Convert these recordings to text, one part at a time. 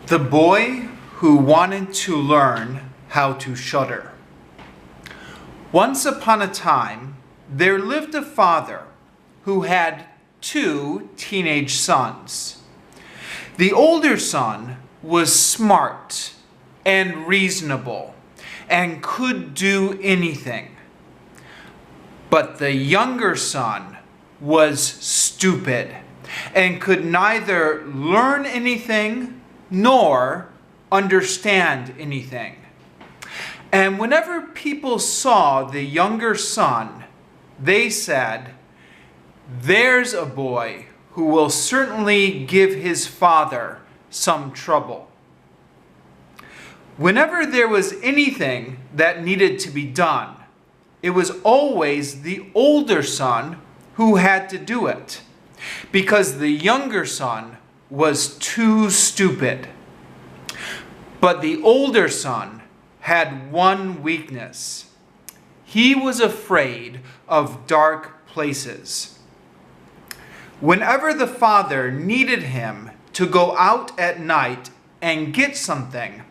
The boy who wanted to learn how to shudder. Once upon a time, there lived a father who had two teenage sons. The older son was smart and reasonable and could do anything. But the younger son was stupid and could neither learn anything nor understand anything. And whenever people saw the younger son, they said, "There's a boy who will certainly give his father some trouble." Whenever there was anything that needed to be done, it was always the older son who had to do it, because the younger son was too stupid. But the older son had one weakness. He was afraid of dark places. Whenever the father needed him to go out at night and get something,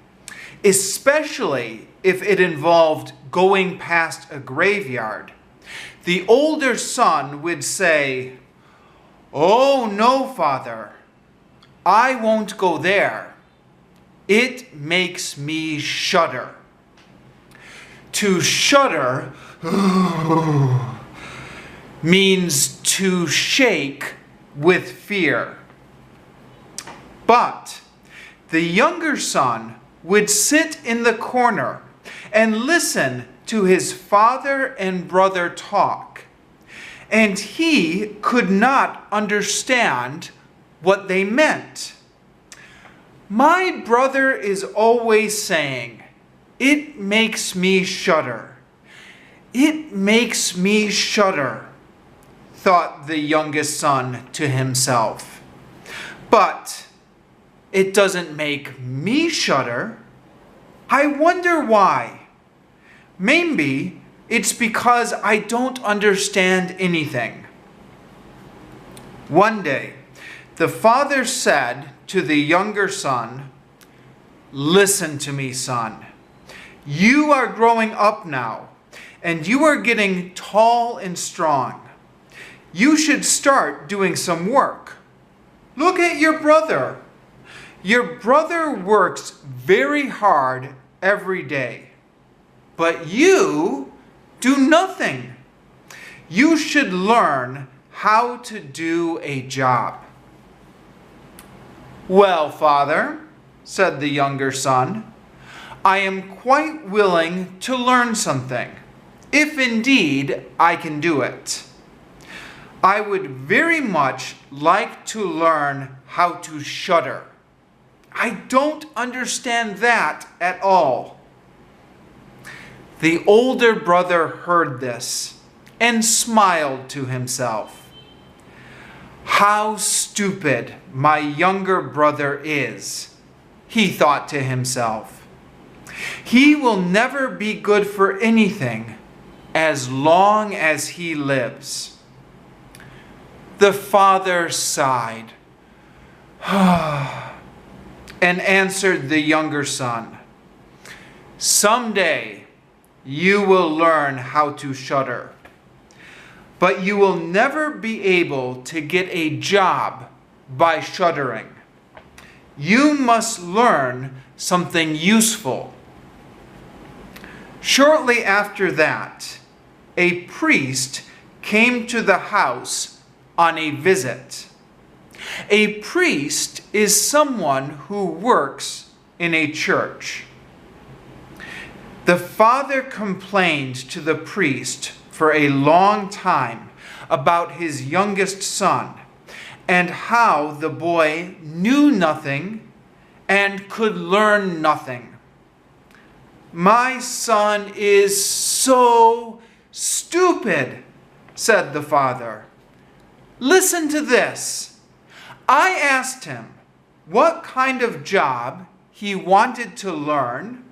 especially if it involved going past a graveyard, the older son would say, "Oh no, Father, I won't go there. It makes me shudder." To shudder means to shake with fear. But the younger son would sit in the corner and listen to his father and brother talk, and he could not understand what they meant. "My brother is always saying, 'It makes me shudder. It makes me shudder,'" thought the youngest son to himself. "But it doesn't make me shudder. I wonder why. Maybe it's because I don't understand anything." One day, the father said to the younger son, "Listen to me, son. You are growing up now, and you are getting tall and strong. You should start doing some work. Look at your brother. Your brother works very hard every day, but you do nothing. You should learn how to do a job." "Well, Father," said the younger son, "I am quite willing to learn something, if indeed I can do it. I would very much like to learn how to shudder. I don't understand that at all." The older brother heard this and smiled to himself. "How stupid my younger brother is," he thought to himself. "He will never be good for anything as long as he lives." The father sighed and answered the younger son, "Someday you will learn how to shudder, but you will never be able to get a job by shuddering. You must learn something useful." Shortly after that, a priest came to the house on a visit. A priest is someone who works in a church. The father complained to the priest for a long time about his youngest son and how the boy knew nothing and could learn nothing. "My son is so stupid," said the father. "Listen to this. I asked him what kind of job he wanted to learn,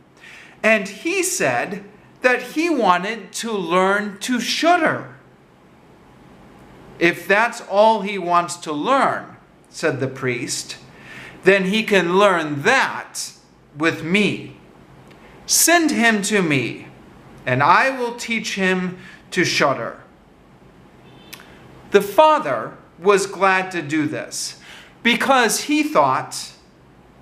and he said that he wanted to learn to shudder." "If that's all he wants to learn," said the priest, then he can learn that with me. Send him to me, and I will teach him to shudder." The father was glad to do this because he thought,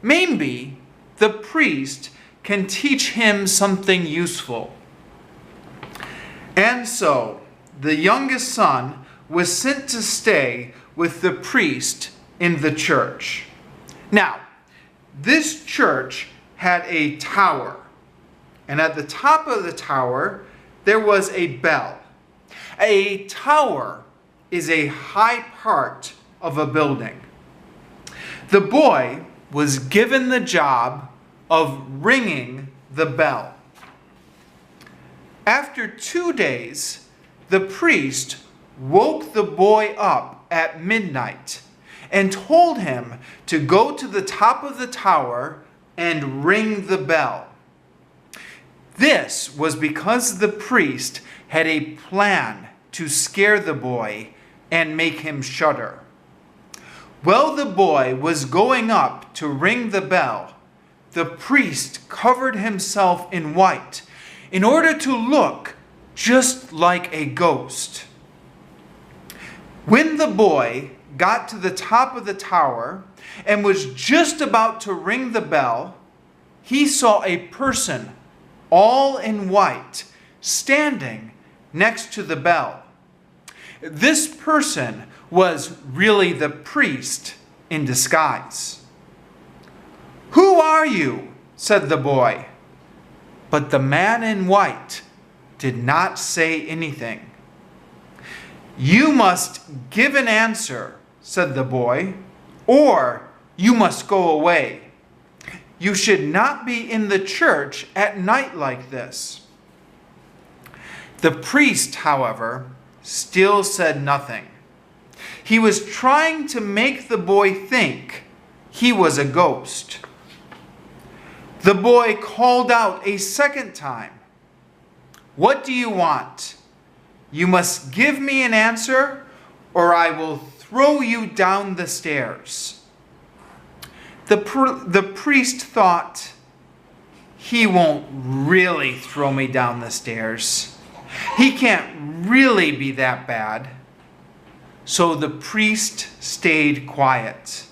maybe the priest can teach him something useful. And so the youngest son was sent to stay with the priest in the church. Now, this church had a tower, and at the top of the tower there was a bell. A tower is a high part of a building. The boy was given the job of ringing the bell. After 2 days, the priest woke the boy up at midnight and told him to go to the top of the tower and ring the bell. This was because the priest had a plan to scare the boy and make him shudder. While the boy was going up to ring the bell, the priest covered himself in white in order to look just like a ghost. When the boy got to the top of the tower and was just about to ring the bell, he saw a person all in white standing next to the bell. This person was really the priest in disguise. "Who are you?" said the boy. But the man in white did not say anything. "You must give an answer," said the boy, "or you must go away. You should not be in the church at night like this." The priest, however, still said nothing. He was trying to make the boy think he was a ghost. The boy called out a second time, "What do you want? You must give me an answer, or I will throw you down the stairs." The priest thought, "He won't really throw me down the stairs. He can't really be that bad." So the priest stayed quiet.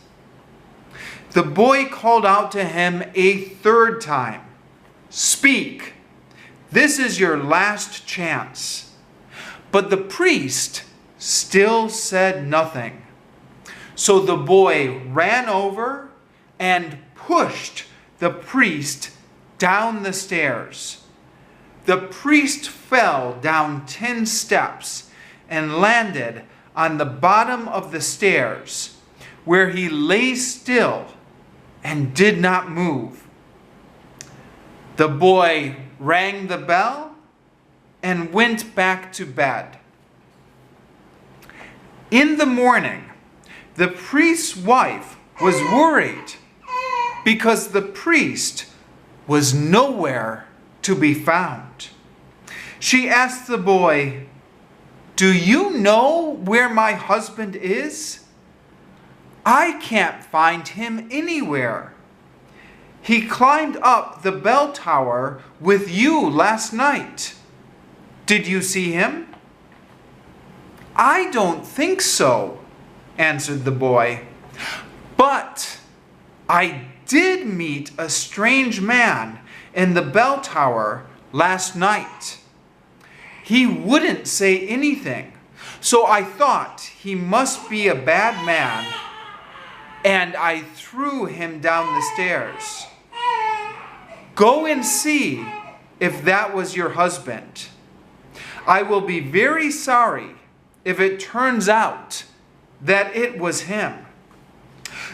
The boy called out to him a third time, "Speak. This is your last chance." But the priest still said nothing. So the boy ran over and pushed the priest down the stairs. The priest fell down 10 steps and landed on the bottom of the stairs, where he lay still and did not move. The boy rang the bell and went back to bed. In the morning, the priest's wife was worried because the priest was nowhere to be found. She asked the boy, "Do you know where my husband is? I can't find him anywhere. He climbed up the bell tower with you last night. Did you see him?" "I don't think so," answered the boy. "But I did meet a strange man in the bell tower last night. He wouldn't say anything, so I thought he must be a bad man, and I threw him down the stairs. Go and see if that was your husband. I will be very sorry if it turns out that it was him."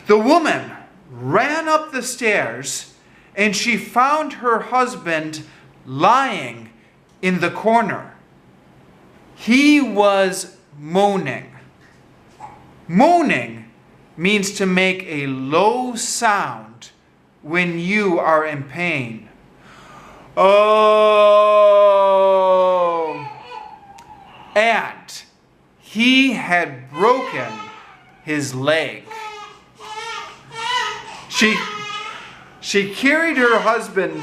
The woman ran up the stairs and she found her husband lying in the corner. He was moaning. Moaning means to make a low sound when you are in pain. Oh! And he had broken his leg. She carried her husband.